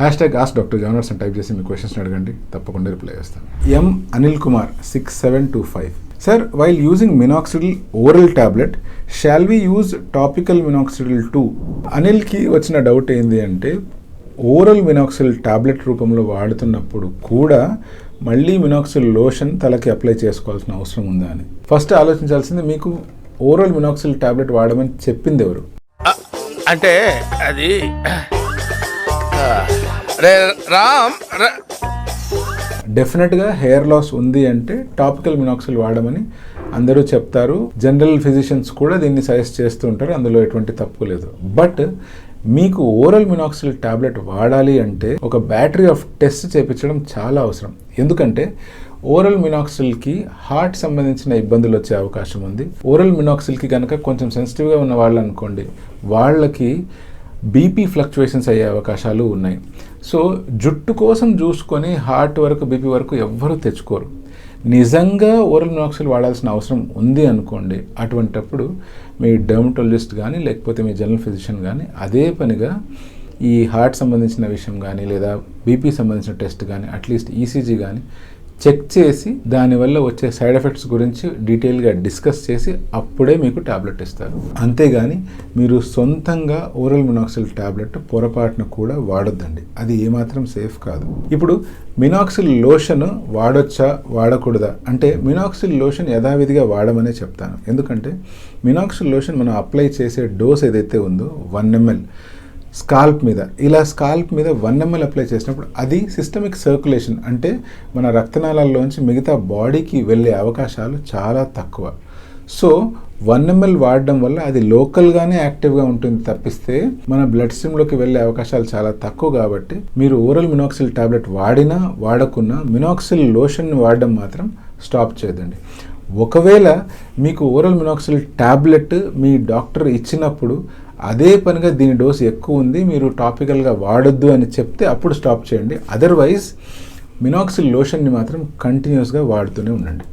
#AskDrJonas అని type చేసి మీ questions అడగండి, తప్పకుండా రిప్లై చేస్తాను. M Anil Kumar 6725. Sir, while using minoxidil oral tablet shall we use topical minoxidil too? అనిల్కి వచ్చిన డౌట్ ఏంది అంటే, ఓరల్ మినాక్సిడిల్ టాబ్లెట్ రూపంలో వాడుతున్నప్పుడు కూడా మళ్ళీ మినాక్సిడిల్ లోషన్ తలకి అప్లై చేసుకోవాల్సిన అవసరం ఉందా అని. ఫస్ట్ ఆలోచించాల్సింది, మీకు ఓరల్ మినాక్సిడిల్ టాబ్లెట్ వాడమని చెప్పింది ఎవరు? అంటే అది డెఫినెట్గా హెయిర్ లాస్ ఉంది అంటే టాపికల్ మినాక్సిడిల్ వాడమని అందరూ చెప్తారు. జనరల్ ఫిజిషియన్స్ కూడా దీన్ని సజెస్ట్ చేస్తూ ఉంటారు, అందులో ఎటువంటి తప్పు లేదు. బట్ మీకు ఓరల్ మినాక్సిడిల్ టాబ్లెట్ వాడాలి అంటే ఒక బ్యాటరీ ఆఫ్ టెస్ట్ చేయించడం చాలా అవసరం. ఎందుకంటే ఓరల్ మినాక్సిడిల్కి హార్ట్ సంబంధించిన ఇబ్బందులు వచ్చే అవకాశం ఉంది. ఓరల్ మినాక్సిడిల్కి కనుక కొంచెం సెన్సిటివ్గా ఉన్న వాళ్ళు అనుకోండి, వాళ్ళకి బీపీ ఫ్లక్చువేషన్స్ అయ్యే అవకాశాలు ఉన్నాయి. సో జుట్టు కోసం చూసుకొని హార్ట్ వరకు బీపీ వరకు ఎవ్వరూ తెచ్చుకోరు. నిజంగా ఓరల్ మినాక్సిడిల్ వాడాల్సిన అవసరం ఉంది అనుకోండి, అటువంటప్పుడు మీ డర్మటాలజిస్ట్ కానీ లేకపోతే మీ జనరల్ ఫిజిషియన్ కానీ అదే పనిగా ఈ హార్ట్ సంబంధించిన విషయం కానీ లేదా బీపీ సంబంధించిన టెస్ట్ కానీ అట్లీస్ట్ ఈసీజీ కానీ చెక్ చేసి దానివల్ల వచ్చే సైడ్ ఎఫెక్ట్స్ గురించి డీటెయిల్గా డిస్కస్ చేసి అప్పుడే మీకు టాబ్లెట్ ఇస్తారు. అంతేగాని మీరు సొంతంగా ఓరల్ మినాక్సిడిల్ టాబ్లెట్ పొరపాటున కూడా వాడొద్దండి, అది ఏమాత్రం సేఫ్ కాదు. ఇప్పుడు మినాక్సిడిల్ లోషన్ వాడొచ్చా వాడకూడదా అంటే, మినాక్సిడిల్ లోషన్ యథావిధిగా వాడమనే చెప్తాను. ఎందుకంటే మినాక్సిడిల్ లోషన్ మనం అప్లై చేసే డోస్ ఏదైతే ఉందో 1 ml స్కాల్ప్ మీద, ఇలా స్కాల్ప్ మీద 1 ml అప్లై చేసినప్పుడు అది సిస్టమిక్ సర్క్యులేషన్ అంటే మన రక్తనాళాల్లోంచి మిగతా బాడీకి వెళ్ళే అవకాశాలు చాలా తక్కువ. సో 1 ml వాడడం వల్ల అది లోకల్గానే యాక్టివ్గా ఉంటుంది తప్పిస్తే మన బ్లడ్ స్ట్రీమ్లోకి వెళ్ళే అవకాశాలు చాలా తక్కువ. కాబట్టి మీరు ఓరల్ మినాక్సిడిల్ టాబ్లెట్ వాడినా వాడకున్నా మినాక్సిడిల్ లోషన్ వాడడం మాత్రం స్టాప్ చేయదండి. ఒకవేళ మీకు ఓరల్ మినాక్సిడిల్ టాబ్లెట్ మీ డాక్టర్ ఇచ్చినప్పుడు అదే పనిగా దీని డోస్ ఎక్కువ ఉంది, మీరు టాపికల్గా వాడొద్దు అని చెప్తే అప్పుడు స్టాప్ చేయండి. అదర్వైజ్ మినాక్సిడిల్ లోషన్ని మాత్రం కంటిన్యూస్గా వాడుతూనే ఉండండి.